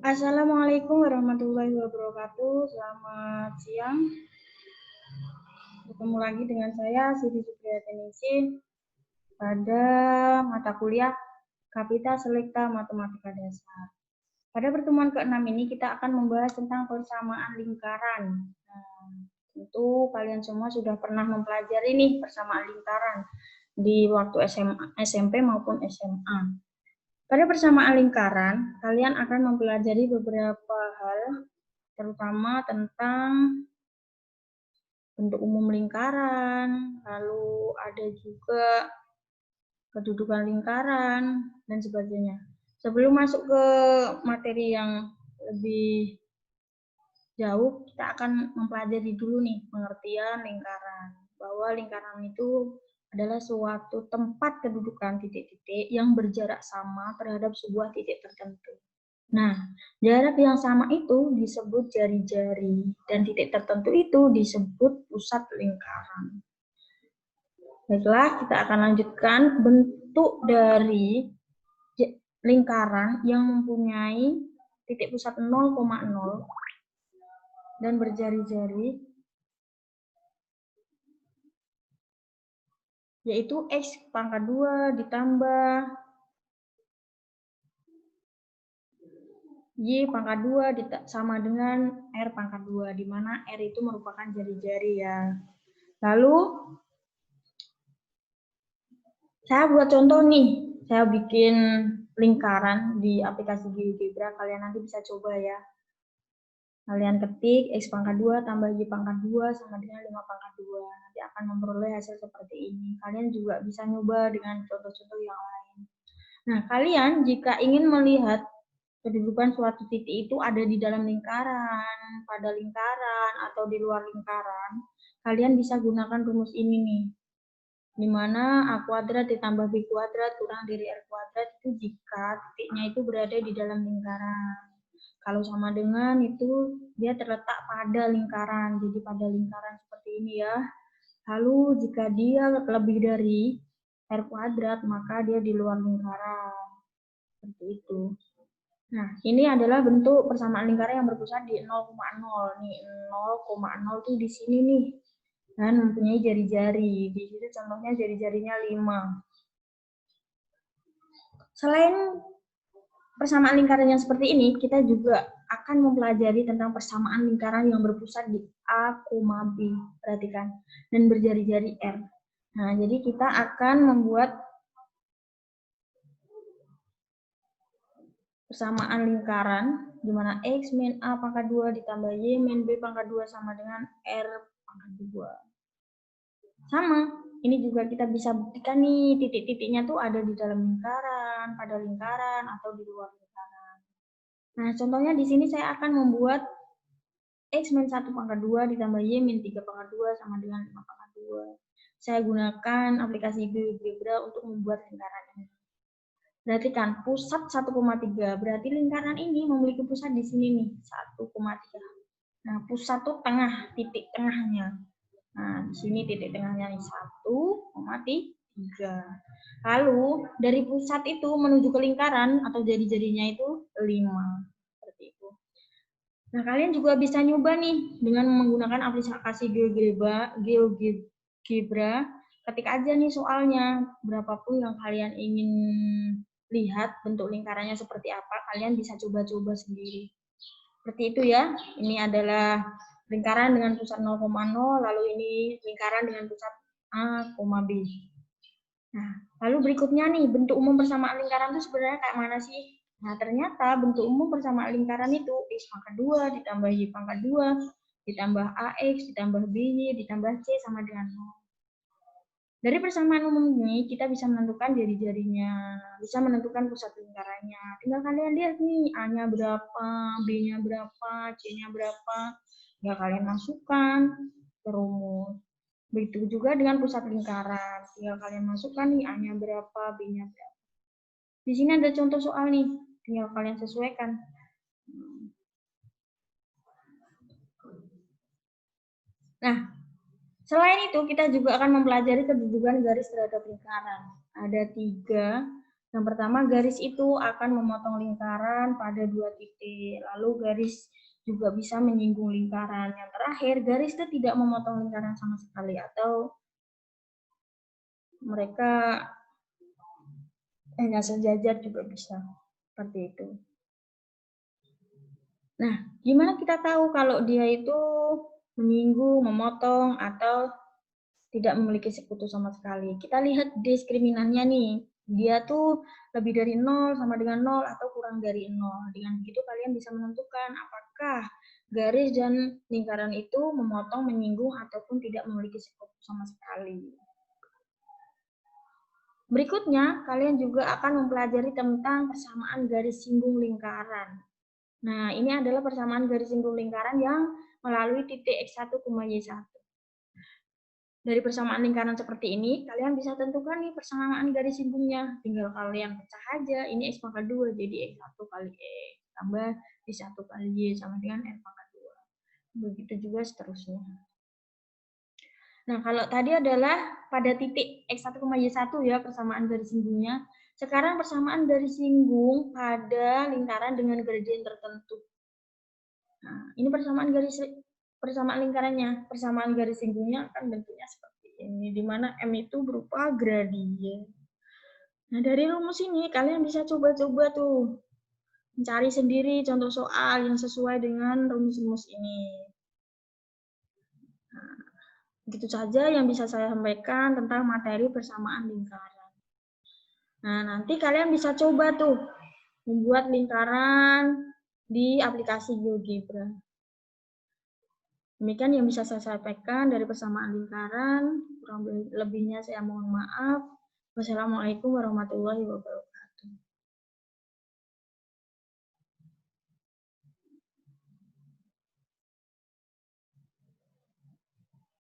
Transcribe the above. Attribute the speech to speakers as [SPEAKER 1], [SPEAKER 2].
[SPEAKER 1] Assalamualaikum warahmatullahi wabarakatuh. Selamat siang. Bertemu lagi dengan saya Siti Supriyateningsih pada mata kuliah Kapita Selekta Matematika Dasar. Pada pertemuan ke-6 ini kita akan membahas tentang persamaan lingkaran. Nah, tentu kalian semua sudah pernah mempelajari nih persamaan lingkaran di waktu SMP maupun SMA. Pada persamaan lingkaran, kalian akan mempelajari beberapa hal, terutama tentang bentuk umum lingkaran, lalu ada juga kedudukan lingkaran, dan sebagainya. Sebelum masuk ke materi yang lebih jauh, kita akan mempelajari dulu nih pengertian lingkaran. Bahwa lingkaran itu adalah suatu tempat kedudukan titik-titik yang berjarak sama terhadap sebuah titik tertentu. Nah, jarak yang sama itu disebut jari-jari, dan titik tertentu itu disebut pusat lingkaran. Baiklah, kita akan lanjutkan bentuk dari lingkaran yang mempunyai titik pusat 0,0 dan berjari-jari, yaitu X pangkat 2 ditambah Y pangkat 2 sama dengan R pangkat 2, di mana R itu merupakan jari-jari ya. Lalu, saya buat contoh nih, saya bikin lingkaran di aplikasi GeoGebra, kalian nanti bisa coba ya. Kalian ketik X pangkat 2 tambah Y pangkat 2 sama dengan 5 pangkat 2. Nanti akan memperoleh hasil seperti ini. Kalian juga bisa nyoba dengan contoh-contoh yang lain. Nah, kalian jika ingin melihat kedudukan suatu titik itu ada di dalam lingkaran, pada lingkaran, atau di luar lingkaran, kalian bisa gunakan rumus ini nih. Di mana A kuadrat ditambah B kuadrat kurang dari R kuadrat itu jika titiknya itu berada di dalam lingkaran. Kalau sama dengan itu dia terletak pada lingkaran, jadi pada lingkaran seperti ini ya. Lalu jika dia lebih dari R kuadrat maka dia di luar lingkaran, seperti itu. Nah, ini adalah bentuk persamaan lingkaran yang berpusat di 0,0. Nih, 0,0 tuh di sini nih. Dan mempunyai jari-jari. Di situ contohnya jari-jarinya 5. Selain persamaan lingkaran yang seperti ini, kita juga akan mempelajari tentang persamaan lingkaran yang berpusat di A, B. Perhatikan. Dan berjari-jari R. Nah, jadi kita akan membuat persamaan lingkaran di mana X min A pangkat 2 ditambah Y min B pangkat 2 sama dengan R pangkat 2. Sama, ini juga kita bisa buktikan nih titik-titiknya tuh ada di dalam lingkaran, pada lingkaran, atau di luar lingkaran. Nah, contohnya di sini saya akan membuat X min 1 pangkat 2 ditambah Y min 3 pangkat 2 sama dengan 5 pangkat 2. Saya gunakan aplikasi GeoGebra untuk membuat lingkaran ini. Berarti kan pusat 1,3, berarti lingkaran ini memiliki pusat di sini nih, 1,3. Nah, pusat tuh tengah, titik tengahnya. Nah, di sini titik tengahnya nih 1,3. Lalu dari pusat itu menuju ke lingkaran atau jari-jarinya itu 5. Seperti itu. Nah, kalian juga bisa nyoba nih dengan menggunakan aplikasi GeoGebra. Ketik aja nih soalnya, berapapun yang kalian ingin lihat bentuk lingkarannya seperti apa, kalian bisa coba-coba sendiri. Seperti itu ya. Ini adalah lingkaran dengan pusat 0,0, lalu ini lingkaran dengan pusat A, B. Nah, lalu berikutnya nih, bentuk umum persamaan lingkaran itu sebenarnya kayak mana sih? Nah, ternyata bentuk umum persamaan lingkaran itu X pangkat 2 ditambah Y pangkat 2 ditambah AX ditambah BY ditambah C sama dengan 0. Dari persamaan umum ini, kita bisa menentukan jari-jarinya, bisa menentukan pusat lingkarannya. Tinggal kalian lihat nih, A-nya berapa, B-nya berapa, C-nya berapa. Ya kalian masukkan ke rumus. Begitu juga dengan pusat lingkaran. Tinggal kalian masukkan nih, A-nya berapa, B-nya berapa. Di sini ada contoh soal nih, tinggal kalian sesuaikan. Nah, selain itu, kita juga akan mempelajari kedudukan garis terhadap lingkaran. Ada 3 Yang pertama, garis itu akan memotong lingkaran pada 2 titik. Lalu garis juga bisa menyinggung lingkaran. Yang terakhir, garis itu tidak memotong lingkaran sama sekali atau mereka hanya sejajar juga bisa. Seperti itu. Nah, gimana kita tahu kalau dia itu menyinggung, memotong, atau tidak memiliki sekutu sama sekali? Kita lihat diskriminannya nih. Dia tuh lebih dari 0 sama dengan 0 atau kurang dari 0. Dengan begitu kalian bisa menentukan apakah garis dan lingkaran itu memotong, menyinggung, ataupun tidak memiliki sekutu sama sekali. Berikutnya, kalian juga akan mempelajari tentang persamaan garis singgung lingkaran. Nah, ini adalah persamaan garis singgung lingkaran yang melalui titik X1, Y1. Dari persamaan lingkaran seperti ini, kalian bisa tentukan nih persamaan garis singgungnya. Tinggal kalian pecah aja, ini X pangkat 2, jadi X1 kali X, tambah Y1 kali Y, sama dengan X pangkat 2. Begitu juga seterusnya. Nah, kalau tadi adalah pada titik X1, Y1 ya, persamaan garis singgungnya. Sekarang persamaan garis singgung pada lingkaran dengan gradien tertentu. Nah, ini persamaan lingkarannya. Persamaan garis singgungnya akan bentuknya seperti ini, di mana M itu berupa gradien. Nah, dari rumus ini kalian bisa coba-coba tuh mencari sendiri contoh soal yang sesuai dengan rumus-rumus ini. Nah, begitu saja yang bisa saya sampaikan tentang materi persamaan lingkaran. Nah, nanti kalian bisa coba tuh membuat lingkaran di aplikasi GeoGebra. Demikian yang bisa saya sampaikan dari persamaan lingkaran. Kurang lebihnya saya mohon maaf. Wassalamualaikum warahmatullahi wabarakatuh.